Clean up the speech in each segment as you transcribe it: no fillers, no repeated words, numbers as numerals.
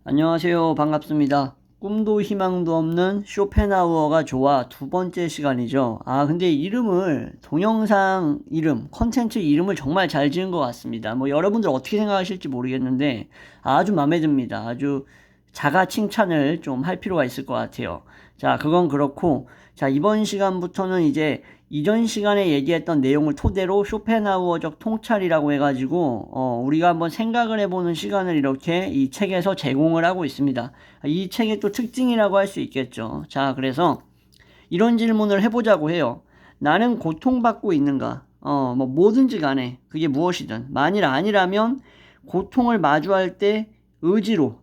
안녕하세요. 반갑습니다. 꿈도 희망도 없는 쇼펜하우어가 좋아 두 번째 시간이죠. 근데 이름을, 동영상 이름, 컨텐츠 이름을 정말 잘 지은 것 같습니다. 여러분들 어떻게 생각하실지 모르겠는데 아주 마음에 듭니다. 아주 자가 칭찬을 좀 할 필요가 있을 것 같아요. 자, 그건 그렇고, 자, 이번 시간부터는 이제 이전 시간에 얘기했던 내용을 토대로 쇼펜하우어적 통찰이라고 해가지고 우리가 한번 생각을 해보는 시간을 이렇게 이 책에서 제공을 하고 있습니다. 이 책의 또 특징이라고 할 수 있겠죠. 자, 그래서 이런 질문을 해보자고 해요. 나는 고통받고 있는가? 뭐든지 간에 그게 무엇이든 만일 아니라면 고통을 마주할 때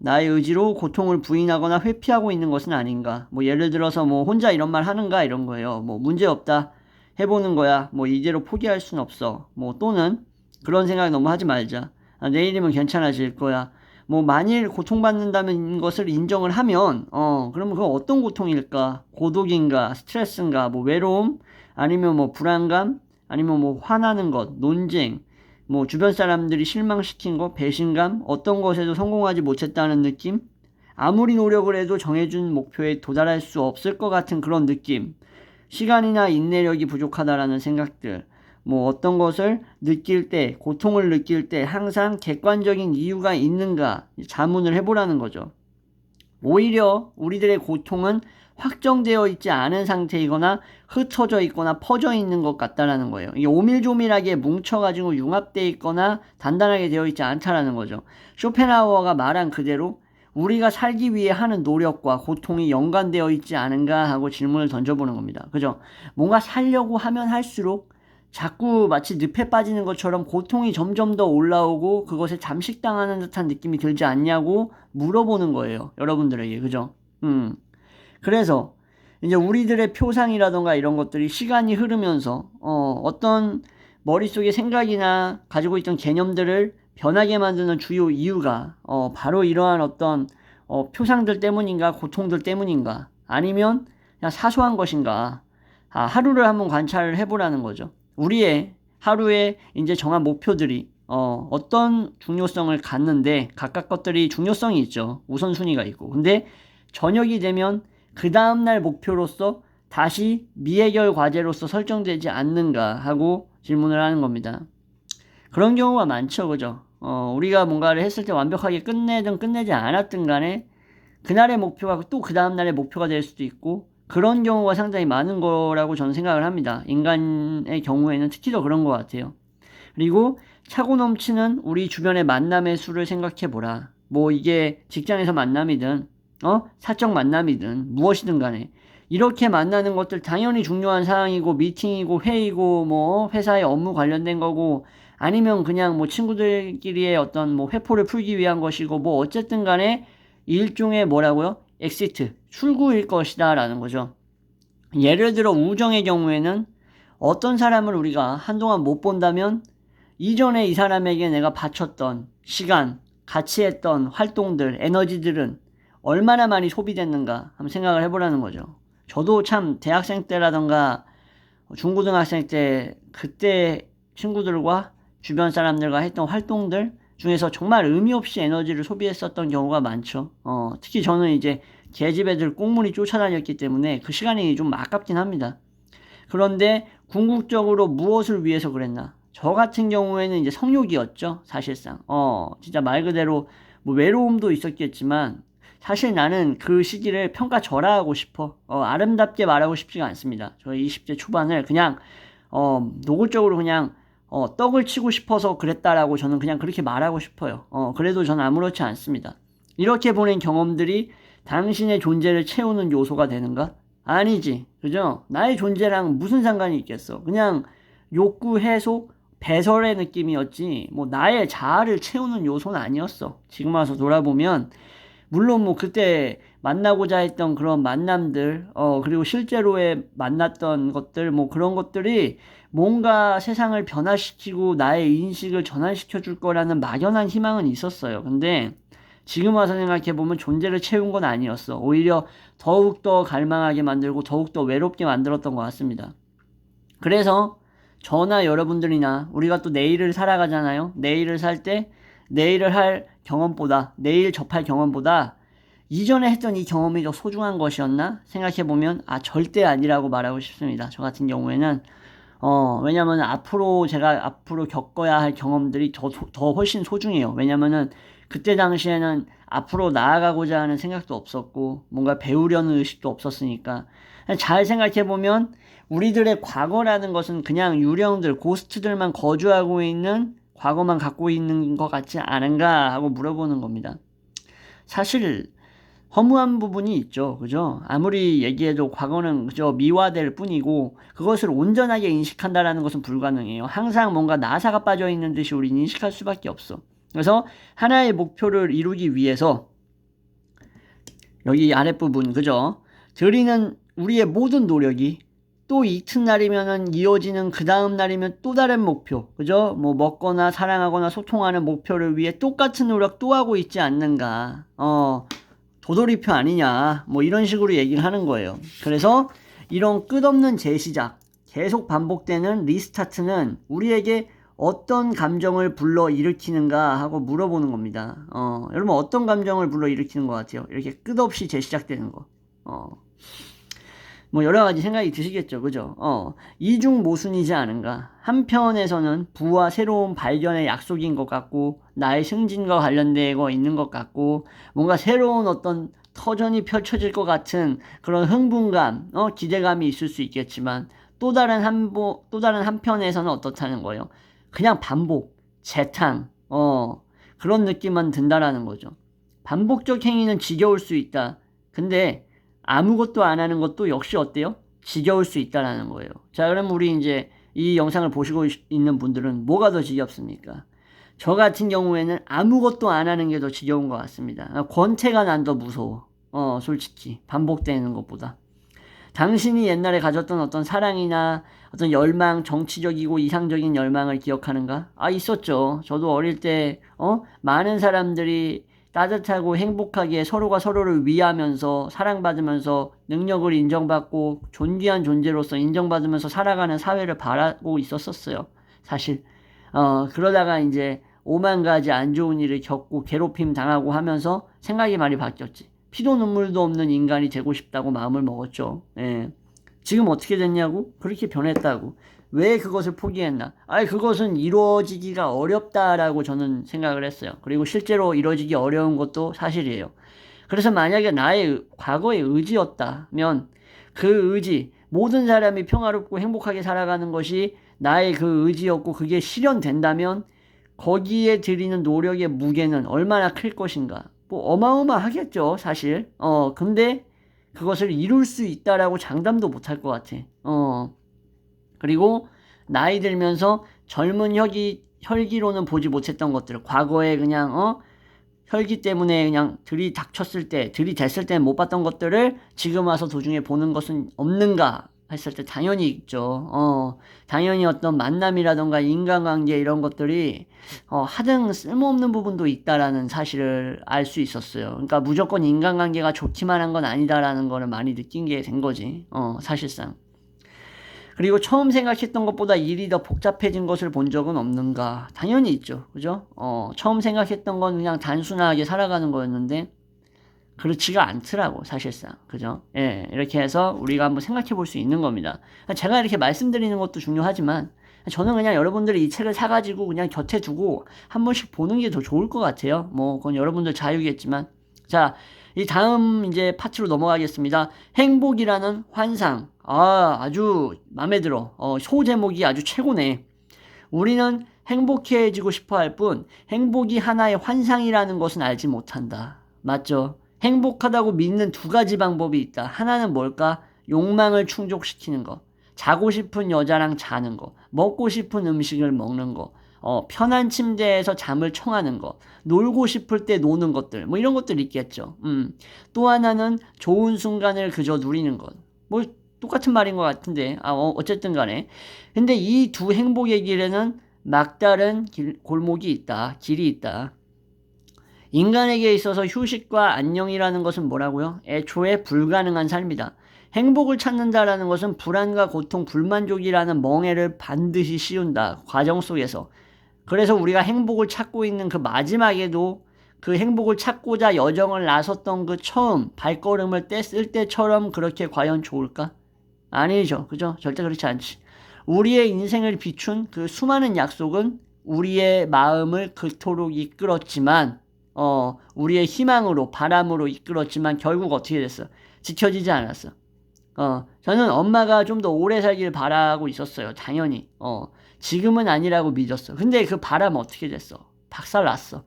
나의 의지로 고통을 부인하거나 회피하고 있는 것은 아닌가? 예를 들어서 혼자 이런 말 하는가? 이런 거예요. 문제 없다. 해보는 거야. 이대로 포기할 순 없어. 또는 그런 생각 너무 하지 말자. 내일이면 괜찮아질 거야. 만일 고통받는다는 것을 인정을 하면, 그러면 그건 어떤 고통일까? 고독인가? 스트레스인가? 외로움? 아니면 불안감? 아니면 화나는 것? 논쟁? 주변 사람들이 실망시킨 것? 배신감? 어떤 것에도 성공하지 못했다는 느낌? 아무리 노력을 해도 정해준 목표에 도달할 수 없을 것 같은 그런 느낌? 시간이나 인내력이 부족하다라는 생각들, 어떤 것을 느낄 때, 고통을 느낄 때 항상 객관적인 이유가 있는가 자문을 해보라는 거죠. 오히려 우리들의 고통은 확정되어 있지 않은 상태이거나 흩어져 있거나 퍼져 있는 것 같다라는 거예요. 이게 오밀조밀하게 뭉쳐가지고 융합되어 있거나 단단하게 되어 있지 않다라는 거죠. 쇼펜하우어가 말한 그대로 우리가 살기 위해 하는 노력과 고통이 연관되어 있지 않은가 하고 질문을 던져보는 겁니다. 그죠? 뭔가 살려고 하면 할수록 자꾸 마치 늪에 빠지는 것처럼 고통이 점점 더 올라오고 그것에 잠식당하는 듯한 느낌이 들지 않냐고 물어보는 거예요. 여러분들에게. 그죠? 그래서 이제 우리들의 표상이라던가 이런 것들이 시간이 흐르면서 어떤 머릿속에 생각이나 가지고 있던 개념들을 변하게 만드는 주요 이유가 바로 이러한 어떤 표상들 때문인가 고통들 때문인가 아니면 그냥 사소한 것인가 하루를 한번 관찰을 해보라는 거죠. 우리의 하루에 이제 정한 목표들이 어떤 중요성을 갖는데 각각 것들이 중요성이 있죠. 우선순위가 있고. 근데 저녁이 되면 그 다음날 목표로서 다시 미해결 과제로서 설정되지 않는가 하고 질문을 하는 겁니다. 그런 경우가 많죠. 그죠? 우리가 뭔가를 했을 때 완벽하게 끝내든 끝내지 않았든 간에 그날의 목표가 또 그 다음날의 목표가 될 수도 있고 그런 경우가 상당히 많은 거라고 저는 생각을 합니다. 인간의 경우에는 특히 더 그런 것 같아요. 그리고 차고 넘치는 우리 주변의 만남의 수를 생각해보라. 이게 직장에서 만남이든 사적 만남이든 무엇이든 간에 이렇게 만나는 것들 당연히 중요한 사항이고 미팅이고 회의고 회사의 업무 관련된 거고 아니면 그냥 친구들끼리의 어떤 회포를 풀기 위한 것이고 어쨌든 간에 일종의 뭐라고요? 엑시트, 출구일 것이다 라는 거죠. 예를 들어 우정의 경우에는 어떤 사람을 우리가 한동안 못 본다면 이전에 이 사람에게 내가 바쳤던 시간, 같이 했던 활동들, 에너지들은 얼마나 많이 소비됐는가 한번 생각을 해보라는 거죠. 저도 참 대학생 때라던가 중고등학생 때 그때 친구들과 주변 사람들과 했던 활동들 중에서 정말 의미 없이 에너지를 소비했었던 경우가 많죠. 특히 저는 이제 계집 애들 꽁무니 쫓아다녔기 때문에 그 시간이 좀 아깝긴 합니다. 그런데 궁극적으로 무엇을 위해서 그랬나? 저 같은 경우에는 이제 성욕이었죠, 사실상. 진짜 말 그대로 외로움도 있었겠지만 사실 나는 그 시기를 평가절하하고 싶어. 아름답게 말하고 싶지가 않습니다. 저 20대 초반을 그냥 노골적으로 그냥 떡을 치고 싶어서 그랬다라고 저는 그냥 그렇게 말하고 싶어요. 그래도 저는 아무렇지 않습니다. 이렇게 보낸 경험들이 당신의 존재를 채우는 요소가 되는가? 아니지. 그죠? 나의 존재랑 무슨 상관이 있겠어. 그냥 욕구 해소, 배설의 느낌이었지. 나의 자아를 채우는 요소는 아니었어. 지금 와서 돌아보면 물론 그때 만나고자 했던 그런 만남들, 그리고 실제로의 만났던 것들, 그런 것들이 뭔가 세상을 변화시키고 나의 인식을 전환시켜 줄 거라는 막연한 희망은 있었어요. 근데 지금 와서 생각해보면 존재를 채운 건 아니었어. 오히려 더욱더 갈망하게 만들고 더욱더 외롭게 만들었던 것 같습니다. 그래서 저나 여러분들이나 우리가 또 내일을 살아가잖아요. 내일을 살 때 내일을 할 경험보다, 내일 접할 경험보다 이전에 했던 이 경험이 더 소중한 것이었나 생각해보면 절대 아니라고 말하고 싶습니다. 저 같은 경우에는 왜냐면 제가 앞으로 겪어야 할 경험들이 더 훨씬 소중해요. 왜냐면은 그때 당시에는 앞으로 나아가고자 하는 생각도 없었고 뭔가 배우려는 의식도 없었으니까. 잘 생각해보면 우리들의 과거라는 것은 그냥 유령들, 고스트들만 거주하고 있는, 과거만 갖고 있는 것 같지 않은가 하고 물어보는 겁니다. 사실 허무한 부분이 있죠. 그죠? 아무리 얘기해도 과거는 그저 미화될 뿐이고 그것을 온전하게 인식한다라는 것은 불가능해요. 항상 뭔가 나사가 빠져 있는 듯이 우리는 인식할 수밖에 없어. 그래서 하나의 목표를 이루기 위해서 여기 아랫부분 그죠? 드리는 우리의 모든 노력이 또 이튿날이면은 이어지는 그 다음 날이면 또 다른 목표 그죠? 뭐 먹거나 사랑하거나 소통하는 목표를 위해 똑같은 노력 또 하고 있지 않는가. 도돌이표 아니냐 뭐 이런 식으로 얘기를 하는 거예요. 그래서 이런 끝없는 재시작, 계속 반복되는 리스타트는 우리에게 어떤 감정을 불러일으키는가 하고 물어보는 겁니다. 여러분 어떤 감정을 불러일으키는 것 같아요? 이렇게 끝없이 재시작되는 거. 뭐 여러 가지 생각이 드시겠죠. 그죠? 이중 모순이지 않은가. 한편에서는 부와 새로운 발견의 약속인 것 같고 나의 승진과 관련되어 있는 것 같고 뭔가 새로운 어떤 터전이 펼쳐질 것 같은 그런 흥분감, 기대감이 있을 수 있겠지만 또 다른 한편에서는 어떻다는 거예요? 그냥 반복, 재탕, 그런 느낌만 든다라는 거죠. 반복적 행위는 지겨울 수 있다. 근데 아무것도 안 하는 것도 역시 어때요? 지겨울 수 있다라는 거예요. 자, 그럼 우리 이제 이 영상을 보시고 있는 분들은 뭐가 더 지겹습니까? 저 같은 경우에는 아무것도 안 하는 게 더 지겨운 것 같습니다. 권태가 난 더 무서워. 솔직히. 반복되는 것보다. 당신이 옛날에 가졌던 어떤 사랑이나 어떤 열망, 정치적이고 이상적인 열망을 기억하는가? 있었죠. 저도 어릴 때, 많은 사람들이 따뜻하고 행복하게 서로가 서로를 위하면서 사랑받으면서 능력을 인정받고 존귀한 존재로서 인정받으면서 살아가는 사회를 바라고 있었어요. 사실. 그러다가 이제 오만 가지 안 좋은 일을 겪고 괴롭힘 당하고 하면서 생각이 많이 바뀌었지. 피도 눈물도 없는 인간이 되고 싶다고 마음을 먹었죠. 예. 지금 어떻게 됐냐고? 그렇게 변했다고. 왜 그것을 포기했나? 그것은 이루어지기가 어렵다라고 저는 생각을 했어요. 그리고 실제로 이루어지기 어려운 것도 사실이에요. 그래서 만약에 나의 과거의 의지였다면 그 의지, 모든 사람이 평화롭고 행복하게 살아가는 것이 나의 그 의지였고 그게 실현된다면 거기에 들이는 노력의 무게는 얼마나 클 것인가. 뭐 어마어마하겠죠, 사실. 근데 그것을 이룰 수 있다라고 장담도 못할 것 같아. 그리고 나이 들면서 젊은 혈기로는 보지 못했던 것들, 과거에 그냥 혈기 때문에 그냥 들이댔을 때 못 봤던 것들을 지금 와서 도중에 보는 것은 없는가 했을 때 당연히 있죠. 당연히 어떤 만남이라던가 인간관계 이런 것들이 하등 쓸모없는 부분도 있다라는 사실을 알 수 있었어요. 그러니까 무조건 인간관계가 좋기만 한 건 아니다라는 거를 많이 느낀 게 된 거지. 사실상. 그리고 처음 생각했던 것보다 일이 더 복잡해진 것을 본 적은 없는가? 당연히 있죠. 그죠? 처음 생각했던 건 그냥 단순하게 살아가는 거였는데 그렇지가 않더라고, 사실상. 그죠? 예, 이렇게 해서 우리가 한번 생각해 볼 수 있는 겁니다. 제가 이렇게 말씀드리는 것도 중요하지만 저는 그냥 여러분들이 이 책을 사가지고 그냥 곁에 두고 한 번씩 보는 게 더 좋을 것 같아요. 뭐 그건 여러분들 자유겠지만. 자, 이 다음 이제 파트로 넘어가겠습니다. 행복이라는 환상. 아주 마음에 들어. 소제목이 아주 최고네. 우리는 행복해지고 싶어 할 뿐 행복이 하나의 환상이라는 것은 알지 못한다. 맞죠? 행복하다고 믿는 두 가지 방법이 있다. 하나는 뭘까? 욕망을 충족시키는 거. 자고 싶은 여자랑 자는 거. 먹고 싶은 음식을 먹는 거. 편한 침대에서 잠을 청하는 거. 놀고 싶을 때 노는 것들. 뭐 이런 것들 있겠죠. 또 하나는 좋은 순간을 그저 누리는 것. 뭐 똑같은 말인 것 같은데. 어쨌든 간에. 근데 이 두 행복의 길에는 막다른 골목이 있다. 길이 있다. 인간에게 있어서 휴식과 안녕이라는 것은 뭐라고요? 애초에 불가능한 삶이다. 행복을 찾는다라는 것은 불안과 고통, 불만족이라는 멍해를 반드시 씌운다. 과정 속에서. 그래서 우리가 행복을 찾고 있는 그 마지막에도 그 행복을 찾고자 여정을 나섰던 그 처음 발걸음을 뗐을 때처럼 그렇게 과연 좋을까? 아니죠. 그죠? 절대 그렇지 않지. 우리의 인생을 비춘 그 수많은 약속은 우리의 마음을 그토록 이끌었지만, 우리의 희망으로, 바람으로 이끌었지만 결국 어떻게 됐어? 지켜지지 않았어. 저는 엄마가 좀 더 오래 살길 바라고 있었어요. 당연히. 지금은 아니라고 믿었어. 근데 그 바람 어떻게 됐어? 박살났어.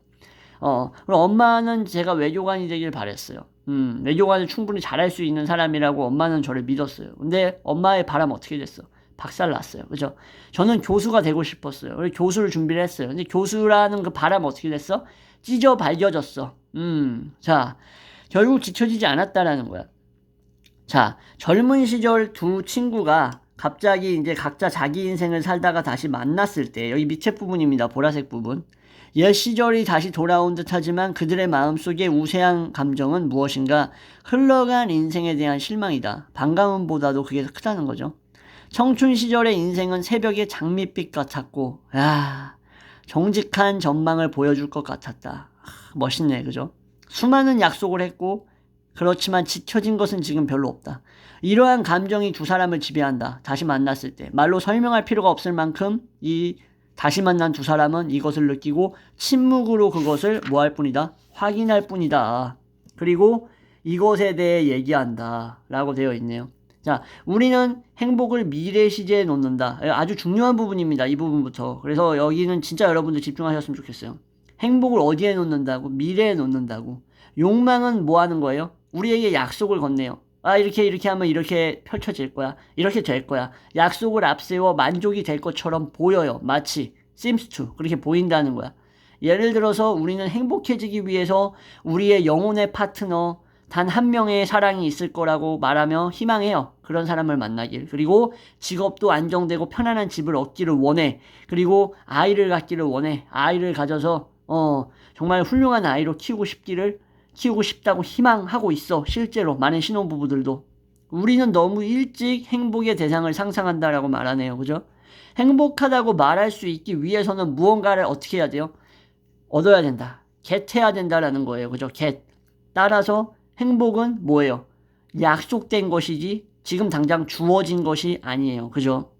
그럼 엄마는 제가 외교관이 되길 바랬어요. 외교관을 충분히 잘할 수 있는 사람이라고 엄마는 저를 믿었어요. 근데 엄마의 바람 어떻게 됐어? 박살났어요. 그죠? 저는 교수가 되고 싶었어요. 그래서 교수를 준비를 했어요. 근데 교수라는 그 바람 어떻게 됐어? 찢어 발겨졌어. 자, 결국 지켜지지 않았다라는 거야. 자, 젊은 시절 두 친구가 갑자기 이제 각자 자기 인생을 살다가 다시 만났을 때, 여기 밑에 부분입니다. 보라색 부분. 옛 시절이 다시 돌아온 듯 하지만 그들의 마음속에 우세한 감정은 무엇인가? 흘러간 인생에 대한 실망이다. 반가움보다도 그게 더 크다는 거죠. 청춘 시절의 인생은 새벽의 장밋빛 같았고, 정직한 전망을 보여줄 것 같았다. 멋있네, 그죠? 수많은 약속을 했고, 그렇지만 지켜진 것은 지금 별로 없다. 이러한 감정이 두 사람을 지배한다. 다시 만났을 때. 말로 설명할 필요가 없을 만큼 다시 만난 두 사람은 이것을 느끼고 침묵으로 그것을 뭐 할 뿐이다? 확인할 뿐이다. 그리고 이것에 대해 얘기한다. 라고 되어 있네요. 자, 우리는 행복을 미래 시제에 놓는다. 아주 중요한 부분입니다. 이 부분부터. 그래서 여기는 진짜 여러분들 집중하셨으면 좋겠어요. 행복을 어디에 놓는다고? 미래에 놓는다고. 욕망은 뭐 하는 거예요? 우리에게 약속을 건네요. 이렇게 하면 이렇게 펼쳐질 거야. 이렇게 될 거야. 약속을 앞세워 만족이 될 것처럼 보여요. 마치 seems to 그렇게 보인다는 거야. 예를 들어서 우리는 행복해지기 위해서 우리의 영혼의 파트너 단 한 명의 사랑이 있을 거라고 말하며 희망해요. 그런 사람을 만나길. 그리고 직업도 안정되고 편안한 집을 얻기를 원해. 그리고 아이를 갖기를 원해. 아이를 가져서 정말 훌륭한 아이로 키우고 싶다고 희망하고 있어. 실제로 많은 신혼부부들도. 우리는 너무 일찍 행복의 대상을 상상한다라고 말하네요. 그죠? 행복하다고 말할 수 있기 위해서는 무언가를 어떻게 해야 돼요? 얻어야 된다. get해야 된다라는 거예요. 그죠? get. 따라서 행복은 뭐예요? 약속된 것이지 지금 당장 주어진 것이 아니에요. 그죠?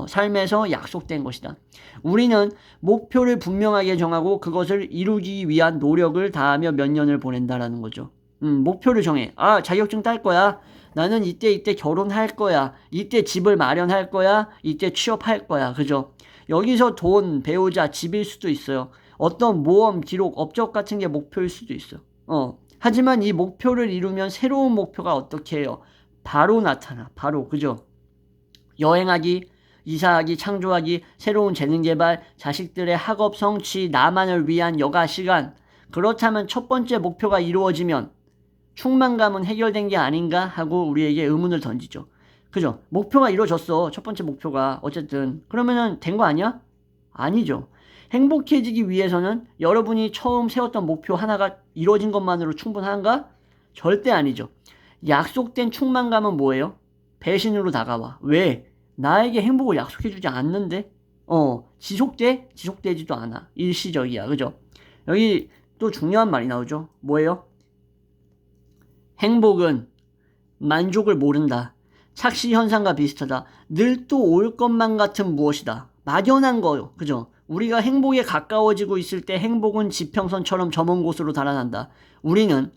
삶에서 약속된 것이다. 우리는 목표를 분명하게 정하고 그것을 이루기 위한 노력을 다하며 몇 년을 보낸다라는 거죠. 목표를 정해. 자격증 딸 거야. 나는 이때 결혼할 거야. 이때 집을 마련할 거야. 이때 취업할 거야. 그죠? 여기서 돈, 배우자, 집일 수도 있어요. 어떤 모험, 기록, 업적 같은 게 목표일 수도 있어. 하지만 이 목표를 이루면 새로운 목표가 어떻게 해요? 바로 나타나. 바로. 그죠? 여행하기, 이사하기, 창조하기, 새로운 재능 개발, 자식들의 학업 성취, 나만을 위한 여가 시간. 그렇다면 첫 번째 목표가 이루어지면 충만감은 해결된 게 아닌가 하고 우리에게 의문을 던지죠. 그죠? 목표가 이루어졌어. 첫 번째 목표가. 어쨌든. 그러면은 된 거 아니야? 아니죠. 행복해지기 위해서는 여러분이 처음 세웠던 목표 하나가 이루어진 것만으로 충분한가? 절대 아니죠. 약속된 충만감은 뭐예요? 배신으로 다가와. 왜? 나에게 행복을 약속해주지 않는데? 지속되지도 않아. 일시적이야. 그죠? 여기 또 중요한 말이 나오죠. 뭐예요? 행복은 만족을 모른다. 착시 현상과 비슷하다. 늘 또 올 것만 같은 무엇이다. 막연한 거요. 그죠? 우리가 행복에 가까워지고 있을 때 행복은 지평선처럼 저 먼 곳으로 달아난다. 우리는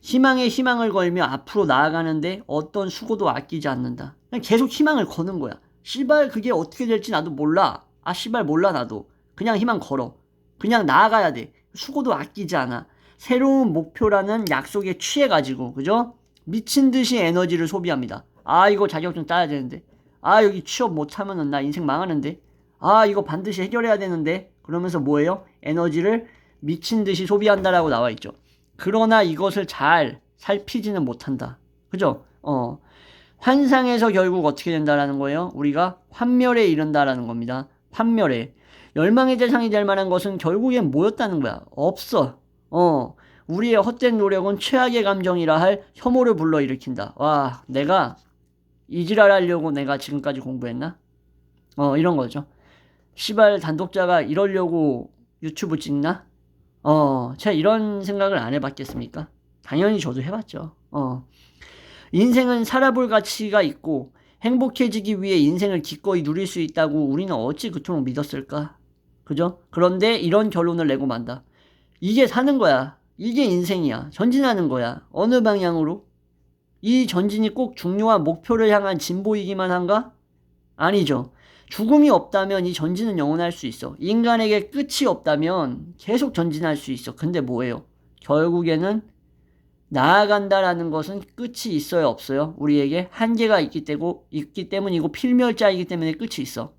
희망에 희망을 걸며 앞으로 나아가는데 어떤 수고도 아끼지 않는다. 그냥 계속 희망을 거는 거야. 씨발 그게 어떻게 될지 나도 몰라. 씨발 몰라 나도. 그냥 희망 걸어. 그냥 나아가야 돼. 수고도 아끼지 않아. 새로운 목표라는 약속에 취해가지고 그죠? 미친 듯이 에너지를 소비합니다. 이거 자격증 따야 되는데. 여기 취업 못하면은 나 인생 망하는데. 이거 반드시 해결해야 되는데. 그러면서 뭐예요? 에너지를 미친 듯이 소비한다라고 나와 있죠. 그러나 이것을 잘 살피지는 못한다. 그죠? 환상에서 결국 어떻게 된다라는 거예요? 우리가 환멸에 이른다라는 겁니다. 환멸에. 열망의 대상이 될 만한 것은 결국엔 뭐였다는 거야? 없어. 우리의 헛된 노력은 최악의 감정이라 할 혐오를 불러일으킨다. 내가 이지랄 하려고 내가 지금까지 공부했나? 이런 거죠. 시발 단독자가 이러려고 유튜브 찍나? 제가 이런 생각을 안 해봤겠습니까? 당연히 저도 해봤죠. 인생은 살아볼 가치가 있고 행복해지기 위해 인생을 기꺼이 누릴 수 있다고 우리는 어찌 그토록 믿었을까? 그죠? 그런데 이런 결론을 내고 만다. 이게 사는 거야. 이게 인생이야. 전진하는 거야. 어느 방향으로? 이 전진이 꼭 중요한 목표를 향한 진보이기만 한가? 아니죠. 죽음이 없다면 이 전진은 영원할 수 있어. 인간에게 끝이 없다면 계속 전진할 수 있어. 근데 뭐예요? 결국에는 나아간다라는 것은 끝이 있어요, 없어요? 우리에게 한계가 있기 때문이고 필멸자이기 때문에 끝이 있어.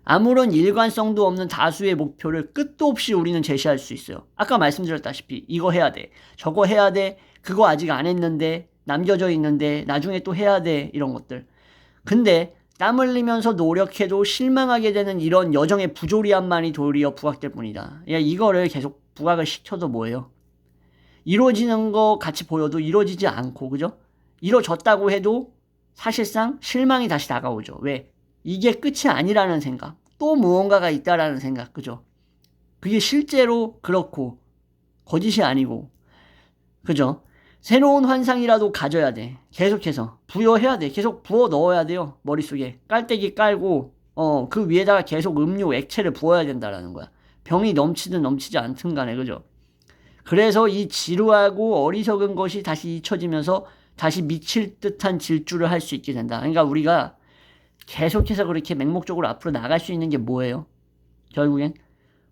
아무런 일관성도 없는 다수의 목표를 끝도 없이 우리는 제시할 수 있어요. 아까 말씀드렸다시피 이거 해야 돼, 저거 해야 돼, 그거 아직 안 했는데, 남겨져 있는데 나중에 또 해야 돼, 이런 것들. 근데 땀 흘리면서 노력해도 실망하게 되는 이런 여정의 부조리함만이 도리어 부각될 뿐이다. 이거를 계속 부각을 시켜도 뭐예요? 이루어지는 거 같이 보여도 이루어지지 않고, 그죠? 이루어졌다고 해도 사실상 실망이 다시 다가오죠. 왜? 이게 끝이 아니라는 생각, 또 무언가가 있다라는 생각, 그죠? 그게 실제로 그렇고 거짓이 아니고, 그죠? 새로운 환상이라도 가져야 돼. 계속해서 부여해야 돼. 계속 부어 넣어야 돼요. 머릿속에 깔때기 깔고 그 위에다가 계속 음료 액체를 부어야 된다라는 거야. 병이 넘치든 넘치지 않든 간에, 그죠? 그래서 이 지루하고 어리석은 것이 다시 잊혀지면서 다시 미칠 듯한 질주를 할 수 있게 된다. 그러니까 우리가 계속해서 그렇게 맹목적으로 앞으로 나갈 수 있는 게 뭐예요? 결국엔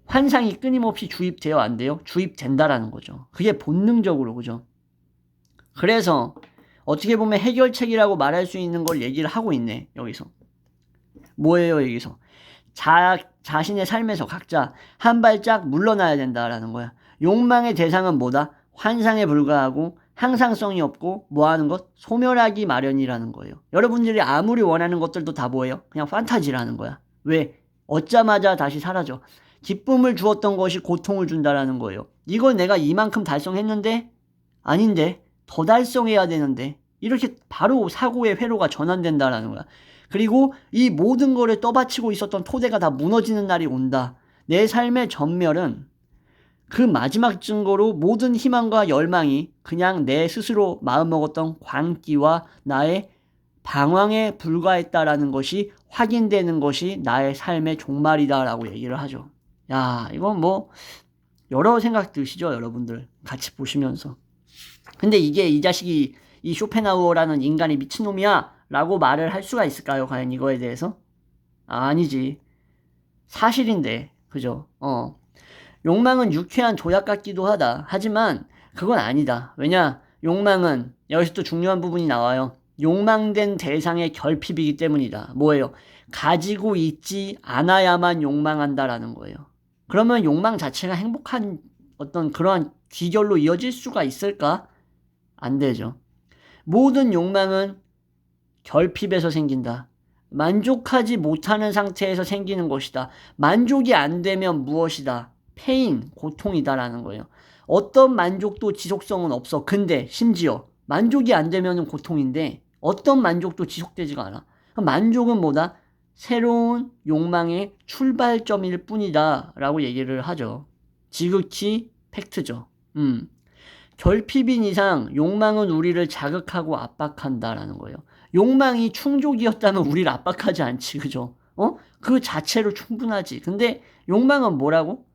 환상이 끊임없이 주입돼요, 안 돼요? 주입된다라는 거죠. 그게 본능적으로, 그죠? 그래서 어떻게 보면 해결책이라고 말할 수 있는 걸 얘기를 하고 있네, 여기서. 뭐예요, 여기서? 자신의 삶에서 각자 한 발짝 물러나야 된다라는 거야. 욕망의 대상은 뭐다? 환상에 불과하고 항상성이 없고 뭐하는 것? 소멸하기 마련이라는 거예요. 여러분들이 아무리 원하는 것들도 다 뭐예요? 그냥 판타지라는 거야. 왜? 얻자마자 다시 사라져. 기쁨을 주었던 것이 고통을 준다라는 거예요. 이걸 내가 이만큼 달성했는데? 아닌데? 더 달성해야 되는데? 이렇게 바로 사고의 회로가 전환된다라는 거야. 그리고 이 모든 거를 떠받치고 있었던 토대가 다 무너지는 날이 온다. 내 삶의 전멸은 그 마지막 증거로 모든 희망과 열망이 그냥 내 스스로 마음먹었던 광기와 나의 방황에 불과했다라는 것이 확인되는 것이 나의 삶의 종말이다라고 얘기를 하죠. 야, 이건 뭐 여러 생각 드시죠, 여러분들? 같이 보시면서. 근데 이게 이 자식이 이 쇼펜하우어라는 인간이 미친놈이야 라고 말을 할 수가 있을까요? 과연 이거에 대해서? 아니지. 사실인데, 그죠? 욕망은 유쾌한 조약 같기도 하다. 하지만 그건 아니다. 왜냐? 욕망은 여기서 또 중요한 부분이 나와요. 욕망된 대상의 결핍이기 때문이다. 뭐예요? 가지고 있지 않아야만 욕망한다라는 거예요. 그러면 욕망 자체가 행복한 어떤 그러한 귀결로 이어질 수가 있을까? 안 되죠. 모든 욕망은 결핍에서 생긴다. 만족하지 못하는 상태에서 생기는 것이다. 만족이 안 되면 무엇이다? 페인, 고통이다라는 거예요. 어떤 만족도 지속성은 없어. 근데 심지어 만족이 안 되면 고통인데 어떤 만족도 지속되지가 않아. 만족은 뭐다? 새로운 욕망의 출발점일 뿐이다 라고 얘기를 하죠. 지극히 팩트죠. 결핍인 이상 욕망은 우리를 자극하고 압박한다라는 거예요. 욕망이 충족이었다면 우리를 압박하지 않지, 그죠? 그 자체로 충분하지. 근데 욕망은 뭐라고?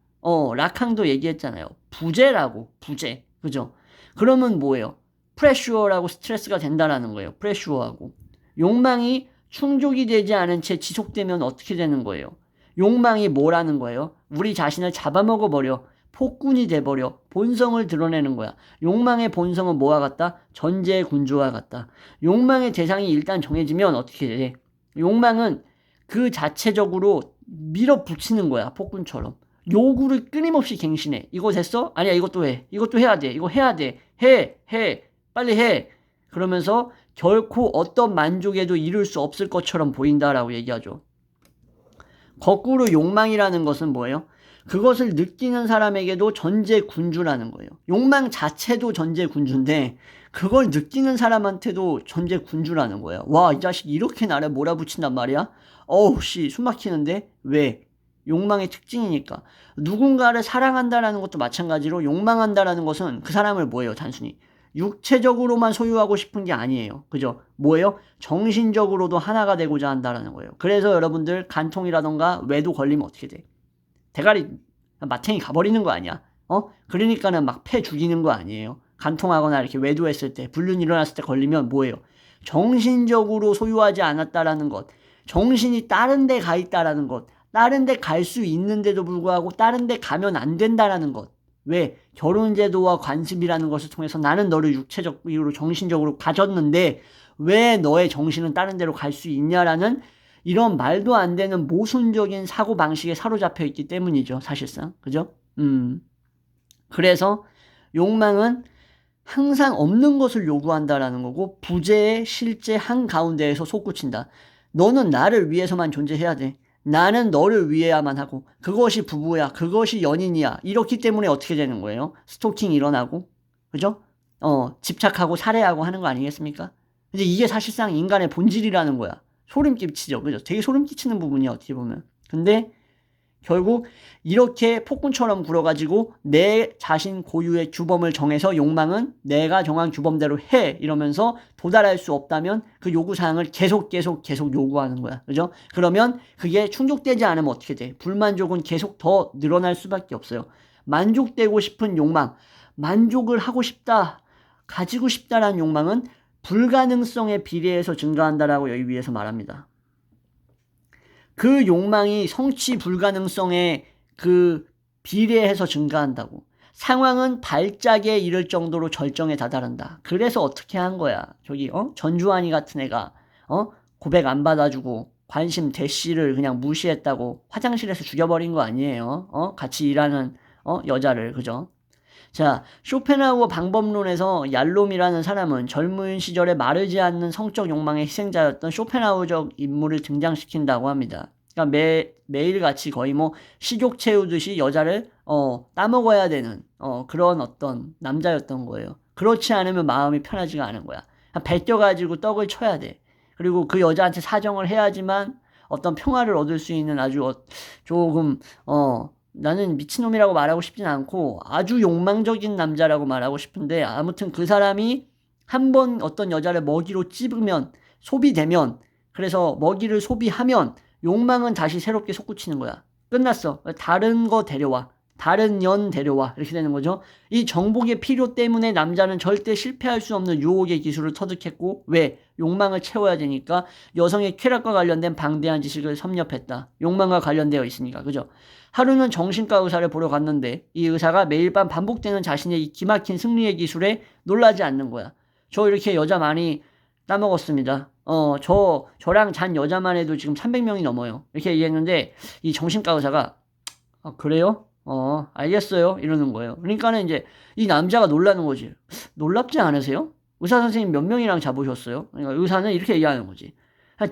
라캉도 얘기했잖아요. 부재라고, 부재. 그죠? 그러면 뭐예요? 프레슈어라고 스트레스가 된다라는 거예요. 프레슈어하고. 욕망이 충족이 되지 않은 채 지속되면 어떻게 되는 거예요? 욕망이 뭐라는 거예요? 우리 자신을 잡아먹어버려. 폭군이 돼버려. 본성을 드러내는 거야. 욕망의 본성은 뭐와 같다? 전제군주와 같다. 욕망의 대상이 일단 정해지면 어떻게 돼? 욕망은 그 자체적으로 밀어붙이는 거야. 폭군처럼. 요구를 끊임없이 갱신해. 이거 됐어? 아니야, 이것도 해. 이것도 해야 돼. 이거 해야 돼. 해. 빨리 해. 그러면서 결코 어떤 만족에도 이룰 수 없을 것처럼 보인다라고 얘기하죠. 거꾸로 욕망이라는 것은 뭐예요? 그것을 느끼는 사람에게도 전제군주라는 거예요. 욕망 자체도 전제군주인데 그걸 느끼는 사람한테도 전제군주라는 거예요. 와, 이 자식 이렇게 나를 몰아붙인단 말이야? 어우, 숨 막히는데? 왜? 욕망의 특징이니까. 누군가를 사랑한다라는 것도 마찬가지로 욕망한다라는 것은 그 사람을 뭐예요? 단순히 육체적으로만 소유하고 싶은 게 아니에요. 그죠? 뭐예요? 정신적으로도 하나가 되고자 한다라는 거예요. 그래서 여러분들 간통이라던가 외도 걸리면 어떻게 돼? 대가리 마탱이 가버리는 거 아니야? 그러니까는 막 패 죽이는 거 아니에요. 간통하거나 이렇게 외도했을 때, 불륜이 일어났을 때 걸리면 뭐예요? 정신적으로 소유하지 않았다라는 것, 정신이 다른 데 가 있다라는 것, 다른 데 갈 수 있는데도 불구하고 다른 데 가면 안 된다라는 것. 왜? 결혼제도와 관습이라는 것을 통해서 나는 너를 육체적으로 정신적으로 가졌는데 왜 너의 정신은 다른 데로 갈 수 있냐라는 이런 말도 안 되는 모순적인 사고방식에 사로잡혀 있기 때문이죠. 사실상. 그죠? 그래서 욕망은 항상 없는 것을 요구한다라는 거고 부재의 실제 한가운데에서 솟구친다. 너는 나를 위해서만 존재해야 돼. 나는 너를 위해야만 하고 그것이 부부야. 그것이 연인이야. 이렇기 때문에 어떻게 되는 거예요? 스토킹 일어나고 그죠? 집착하고 살해하고 하는 거 아니겠습니까? 근데 이게 사실상 인간의 본질이라는 거야. 소름 끼치죠. 그죠? 되게 소름 끼치는 부분이야. 어떻게 보면. 근데 결국 이렇게 폭군처럼 굴어가지고 내 자신 고유의 규범을 정해서 욕망은 내가 정한 규범대로 해 이러면서 도달할 수 없다면 그 요구사항을 계속 요구하는 거야. 그죠? 그러면 그게 충족되지 않으면 어떻게 돼? 불만족은 계속 더 늘어날 수밖에 없어요. 만족되고 싶은 욕망, 만족을 하고 싶다, 가지고 싶다라는 욕망은 불가능성에 비례해서 증가한다라고 여기 위에서 말합니다. 그 욕망이 성취 불가능성에 그 비례해서 증가한다고. 상황은 발작에 이를 정도로 절정에 다다른다. 그래서 어떻게 한 거야? 저기 전주환이 같은 애가 고백 안 받아주고 관심 대시를 그냥 무시했다고 화장실에서 죽여버린 거 아니에요? 같이 일하는 여자를. 그죠? 자, 쇼펜하우어 방법론에서 얄롬이라는 사람은 젊은 시절에 마르지 않는 성적 욕망의 희생자였던 쇼펜하우어적 인물을 등장시킨다고 합니다. 그러니까 매일같이 거의 뭐 식욕 채우듯이 여자를 따먹어야 되는 그런 어떤 남자였던 거예요. 그렇지 않으면 마음이 편하지가 않은 거야. 베껴가지고 떡을 쳐야 돼. 그리고 그 여자한테 사정을 해야지만 어떤 평화를 얻을 수 있는 아주 조금 나는 미친놈이라고 말하고 싶진 않고 아주 욕망적인 남자라고 말하고 싶은데 아무튼 그 사람이 한번 어떤 여자를 먹이로 찝으면 소비되면 그래서 먹이를 소비하면 욕망은 다시 새롭게 솟구치는 거야. 끝났어. 다른 거 데려와. 다른 년 데려와. 이렇게 되는 거죠. 이 정복의 필요 때문에 남자는 절대 실패할 수 없는 유혹의 기술을 터득했고 왜? 욕망을 채워야 되니까 여성의 쾌락과 관련된 방대한 지식을 섭렵했다. 욕망과 관련되어 있으니까. 그죠? 하루는 정신과 의사를 보러 갔는데 이 의사가 매일 밤 반복되는 자신의 이 기막힌 승리의 기술에 놀라지 않는 거야. 저 이렇게 여자 많이 따먹었습니다. 저랑 잔 여자만 해도 지금 300명이 넘어요. 이렇게 얘기했는데 이 정신과 의사가 그래요? 알겠어요. 이러는 거예요. 그러니까는 이제 이 남자가 놀라는 거지. 놀랍지 않으세요? 의사 선생님 몇 명이랑 잡으셨어요? 그러니까 의사는 이렇게 얘기하는 거지.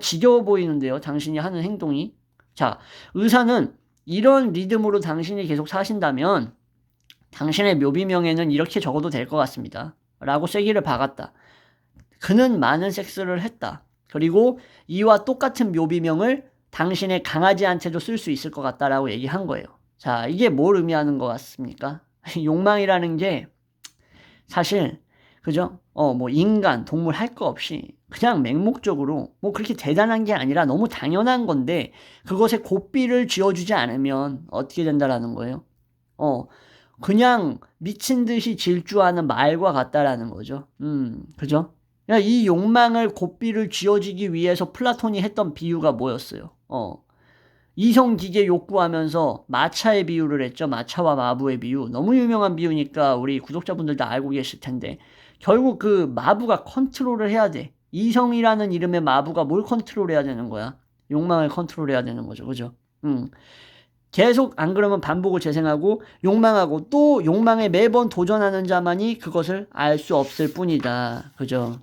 지겨워 보이는데요. 당신이 하는 행동이. 자, 의사는 이런 리듬으로 당신이 계속 사신다면 당신의 묘비명에는 이렇게 적어도 될 것 같습니다. 라고 쐐기를 박았다. 그는 많은 섹스를 했다. 그리고 이와 똑같은 묘비명을 당신의 강아지한테도 쓸 수 있을 것 같다라고 얘기한 거예요. 자, 이게 뭘 의미하는 것 같습니까? 욕망이라는 게 사실 그죠? 뭐 인간, 동물 할 거 없이 그냥 맹목적으로 뭐 그렇게 대단한 게 아니라 너무 당연한 건데 그것에 고삐를 쥐어주지 않으면 어떻게 된다라는 거예요? 그냥 미친 듯이 질주하는 말과 같다라는 거죠. 그죠? 이 욕망을 고삐를 쥐어주기 위해서 플라톤이 했던 비유가 뭐였어요? 이성기계 욕구하면서 마차의 비유를 했죠. 마차와 마부의 비유. 너무 유명한 비유니까 우리 구독자분들 다 알고 계실 텐데 결국 그 마부가 컨트롤을 해야 돼. 이성이라는 이름의 마부가 뭘 컨트롤해야 되는 거야? 욕망을 컨트롤해야 되는 거죠. 그죠? 계속 안 그러면 반복을 재생하고 욕망하고 또 욕망에 매번 도전하는 자만이 그것을 알 수 없을 뿐이다. 그죠?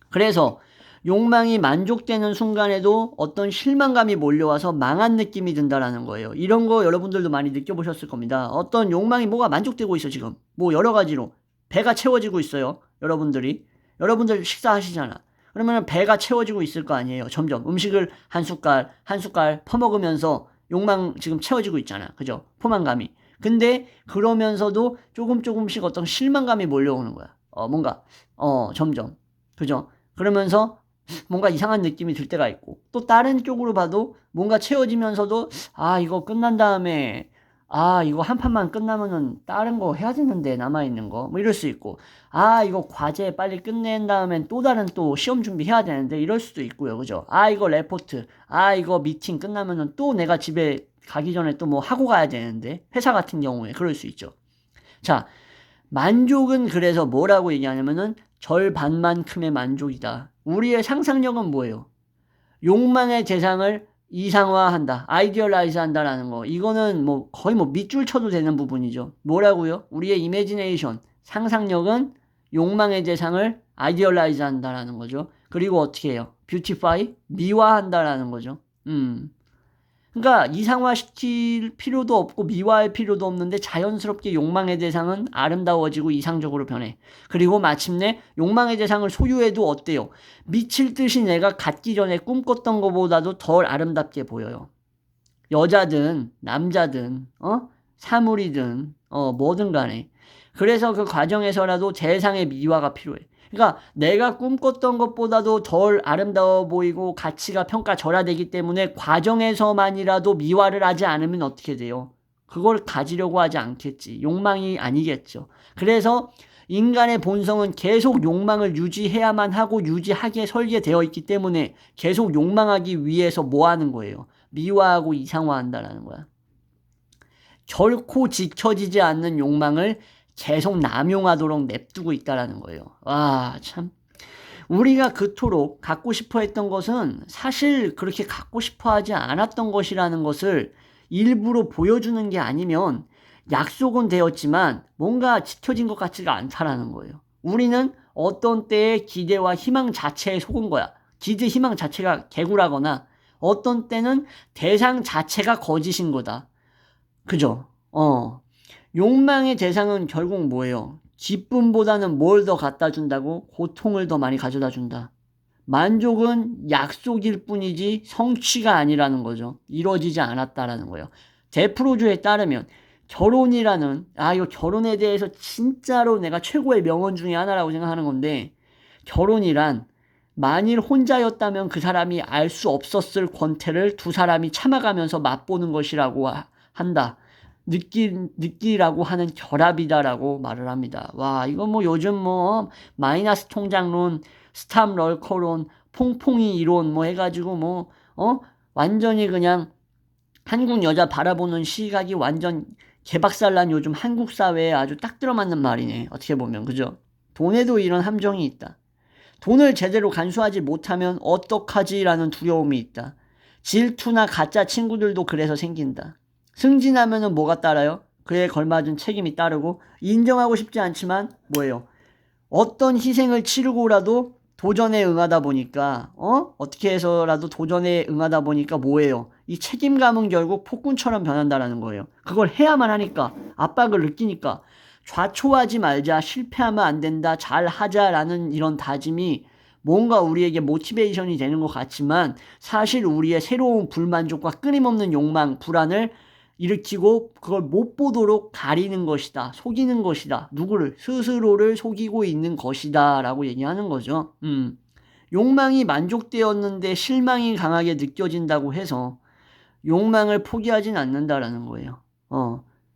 그래서 욕망이 만족되는 순간에도 어떤 실망감이 몰려와서 망한 느낌이 든다라는 거예요. 이런 거 여러분들도 많이 느껴보셨을 겁니다. 어떤 욕망이 뭐가 만족되고 있어 지금. 뭐 여러 가지로. 배가 채워지고 있어요. 여러분들 식사하시잖아. 그러면 배가 채워지고 있을 거 아니에요. 점점 음식을 한 숟갈 한 숟갈 퍼먹으면서 욕망 지금 채워지고 있잖아. 그죠? 포만감이. 근데 그러면서도 조금씩 어떤 실망감이 몰려오는 거야. 뭔가 점점. 그죠? 그러면서 뭔가 이상한 느낌이 들 때가 있고, 또 다른 쪽으로 봐도 뭔가 채워지면서도 이거 끝난 다음에 이거 한 판만 끝나면은 다른 거 해야 되는데 남아있는 거 뭐 이럴 수 있고, 이거 과제 빨리 끝낸 다음엔 또 다른 또 시험 준비해야 되는데 이럴 수도 있고요. 그죠? 이거 레포트, 이거 미팅 끝나면은 또 내가 집에 가기 전에 또 뭐 하고 가야 되는데, 회사 같은 경우에 그럴 수 있죠. 자, 만족은 그래서 뭐라고 얘기하냐면은 절반만큼의 만족이다. 우리의 상상력은 뭐예요? 욕망의 대상을 이상화한다. 아이디얼라이즈 한다라는 거. 이거는 뭐 거의 뭐 밑줄 쳐도 되는 부분이죠. 뭐라고요? 우리의 이미지네이션, 상상력은 욕망의 대상을 아이디얼라이즈 한다라는 거죠. 그리고 어떻게 해요? 뷰티파이, 미화한다라는 거죠. 그러니까 이상화시킬 필요도 없고 미화할 필요도 없는데 자연스럽게 욕망의 대상은 아름다워지고 이상적으로 변해. 그리고 마침내 욕망의 대상을 소유해도 어때요? 미칠 듯이 내가 갖기 전에 꿈꿨던 것보다도 덜 아름답게 보여요. 여자든 남자든 사물이든 뭐든 간에. 그래서 그 과정에서라도 대상의 미화가 필요해. 그러니까 내가 꿈꿨던 것보다도 덜 아름다워 보이고 가치가 평가절하되기 때문에 과정에서만이라도 미화를 하지 않으면 어떻게 돼요? 그걸 가지려고 하지 않겠지. 욕망이 아니겠죠. 그래서 인간의 본성은 계속 욕망을 유지해야만 하고 유지하게 설계되어 있기 때문에 계속 욕망하기 위해서 뭐 하는 거예요? 미화하고 이상화한다라는 거야. 결코 지켜지지 않는 욕망을 계속 남용하도록 냅두고 있다라는 거예요. 참. 우리가 그토록 갖고 싶어 했던 것은 사실 그렇게 갖고 싶어 하지 않았던 것이라는 것을 일부러 보여주는 게 아니면 약속은 되었지만 뭔가 지켜진 것 같지가 않다라는 거예요. 우리는 어떤 때에 기대와 희망 자체에 속은 거야. 기대, 희망 자체가 개구라거나 어떤 때는 대상 자체가 거짓인 거다. 그죠? 욕망의 대상은 결국 뭐예요? 기쁨보다는 뭘 더 갖다 준다고? 고통을 더 많이 가져다 준다. 만족은 약속일 뿐이지 성취가 아니라는 거죠. 이루어지지 않았다라는 거예요. 데프로주에 따르면 결혼이라는, 이거 결혼에 대해서 진짜로 내가 최고의 명언 중에 하나라고 생각하는 건데, 결혼이란 만일 혼자였다면 그 사람이 알 수 없었을 권태를 두 사람이 참아가면서 맛보는 것이라고 한다. 느끼라고 하는 결합이다라고 말을 합니다. 와, 이거 뭐 요즘 뭐 마이너스 통장론, 스탑 럴커론, 퐁퐁이 이론 뭐 해가지고 완전히 그냥 한국 여자 바라보는 시각이 완전 개박살난 요즘 한국 사회에 아주 딱 들어맞는 말이네. 어떻게 보면, 그죠? 돈에도 이런 함정이 있다. 돈을 제대로 간수하지 못하면 어떡하지라는 두려움이 있다. 질투나 가짜 친구들도 그래서 생긴다. 승진하면은 뭐가 따라요? 그에 걸맞은 책임이 따르고, 인정하고 싶지 않지만 뭐예요? 어떤 희생을 치르고라도 도전에 응하다 보니까 어떻게 해서라도 도전에 응하다 보니까 뭐예요? 이 책임감은 결국 폭군처럼 변한다라는 거예요. 그걸 해야만 하니까, 압박을 느끼니까 좌초하지 말자, 실패하면 안 된다, 잘하자라는 이런 다짐이 뭔가 우리에게 모티베이션이 되는 것 같지만 사실 우리의 새로운 불만족과 끊임없는 욕망, 불안을 일으키고 그걸 못 보도록 가리는 것이다. 속이는 것이다. 누구를? 스스로를 속이고 있는 것이다 라고 얘기하는 거죠. 욕망이 만족되었는데 실망이 강하게 느껴진다고 해서 욕망을 포기하진 않는다라는 거예요.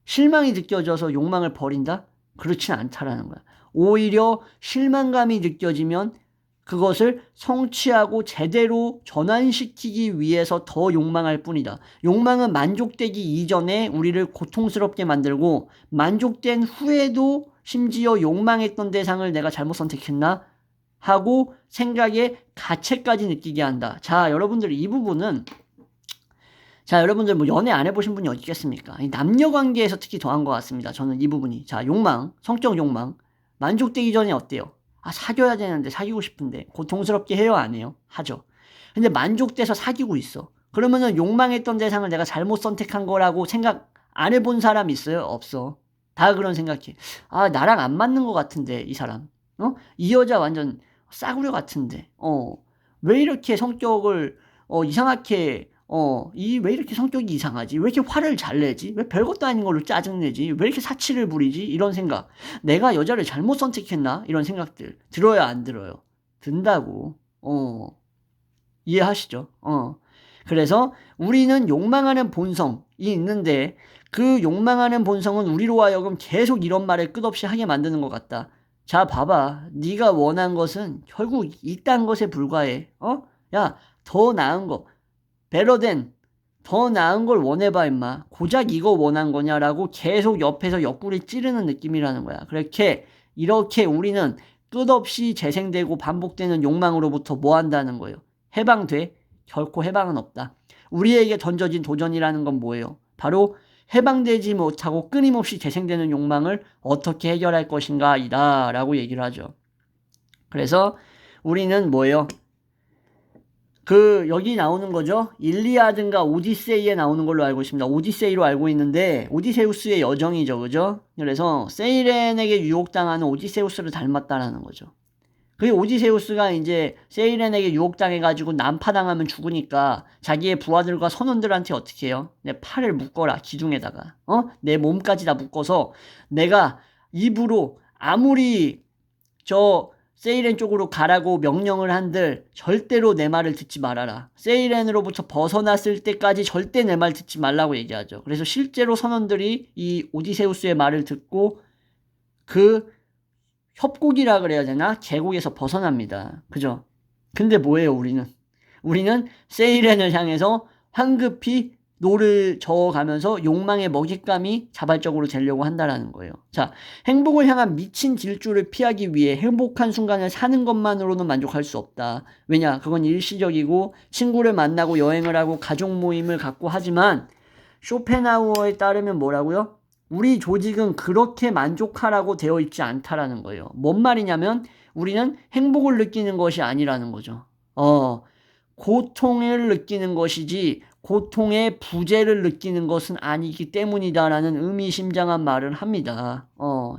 실망이 느껴져서 욕망을 버린다? 그렇진 않다라는 거야. 오히려 실망감이 느껴지면 그것을 성취하고 제대로 전환시키기 위해서 더 욕망할 뿐이다. 욕망은 만족되기 이전에 우리를 고통스럽게 만들고 만족된 후에도 심지어 욕망했던 대상을 내가 잘못 선택했나? 하고 생각에 가책까지 느끼게 한다. 자, 여러분들 이 부분은 여러분들 뭐 연애 안 해보신 분이 어디 있겠습니까? 남녀 관계에서 특히 더한 것 같습니다. 저는 이 부분이. 자, 욕망, 성적 욕망. 만족되기 전에 어때요? 사귀어야 되는데, 사귀고 싶은데 고통스럽게 해요, 안 해요? 하죠. 근데 만족돼서 사귀고 있어. 그러면은 욕망했던 대상을 내가 잘못 선택한 거라고 생각 안 해본 사람 있어요? 없어. 다 그런 생각해. 나랑 안 맞는 것 같은데, 이 사람. 이 여자 완전 싸구려 같은데. 왜 이렇게 성격을 이상하게 이 왜 이렇게 성격이 이상하지? 왜 이렇게 화를 잘 내지? 왜 별것도 아닌 걸로 짜증내지? 왜 이렇게 사치를 부리지? 이런 생각. 내가 여자를 잘못 선택했나? 이런 생각들. 들어요, 안 들어요? 든다고. 이해하시죠? 그래서 우리는 욕망하는 본성이 있는데 그 욕망하는 본성은 우리로 하여금 계속 이런 말을 끝없이 하게 만드는 것 같다. 자, 봐봐. 네가 원한 것은 결국 이딴 것에 불과해. 야, 더 나은 거. 베러된 더 나은 걸 원해봐 임마. 고작 이거 원한 거냐라고 계속 옆에서 옆구리 찌르는 느낌이라는 거야. 이렇게 우리는 끝없이 재생되고 반복되는 욕망으로부터 뭐 한다는 거예요? 해방돼? 결코 해방은 없다. 우리에게 던져진 도전이라는 건 뭐예요? 바로 해방되지 못하고 끊임없이 재생되는 욕망을 어떻게 해결할 것인가 이다 라고 얘기를 하죠. 그래서 우리는 뭐예요? 여기 나오는 거죠. 일리아드인가 오디세이에 나오는 걸로 알고 있습니다. 오디세이로 알고 있는데, 오디세우스의 여정이죠. 그죠? 그래서 세이렌에게 유혹당하는 오디세우스를 닮았다라는 거죠. 그 오디세우스가 이제 세이렌에게 유혹당해가지고 난파당하면 죽으니까 자기의 부하들과 선원들한테 어떻게 해요? 내 팔을 묶어라, 기둥에다가. 내 몸까지 다 묶어서 내가 입으로 아무리 세이렌 쪽으로 가라고 명령을 한들 절대로 내 말을 듣지 말아라. 세이렌으로부터 벗어났을 때까지 절대 내 말 듣지 말라고 얘기하죠. 그래서 실제로 선원들이 이 오디세우스의 말을 듣고 그 협곡이라 그래야 되나? 계곡에서 벗어납니다. 그죠? 근데 뭐예요, 우리는? 우리는 세이렌을 향해서 황급히 노를 저어가면서 욕망의 먹잇감이 자발적으로 되려고 한다라는 거예요. 자, 행복을 향한 미친 질주를 피하기 위해 행복한 순간을 사는 것만으로는 만족할 수 없다. 왜냐? 그건 일시적이고 친구를 만나고 여행을 하고 가족 모임을 갖고 하지만 쇼펜하우어에 따르면 뭐라고요? 우리 조직은 그렇게 만족하라고 되어 있지 않다라는 거예요. 뭔 말이냐면 우리는 행복을 느끼는 것이 아니라는 거죠. 고통을 느끼는 것이지 고통의 부재를 느끼는 것은 아니기 때문이다라는 의미심장한 말을 합니다.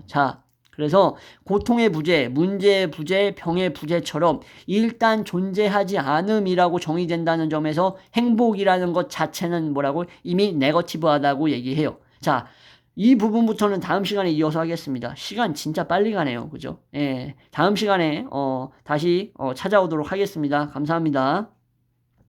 자, 그래서 고통의 부재, 문제의 부재, 병의 부재처럼 일단 존재하지 않음이라고 정의된다는 점에서 행복이라는 것 자체는 뭐라고? 이미 네거티브하다고 얘기해요. 자, 이 부분부터는 다음 시간에 이어서 하겠습니다. 시간 진짜 빨리 가네요. 그죠? 예. 다음 시간에 다시 찾아오도록 하겠습니다. 감사합니다.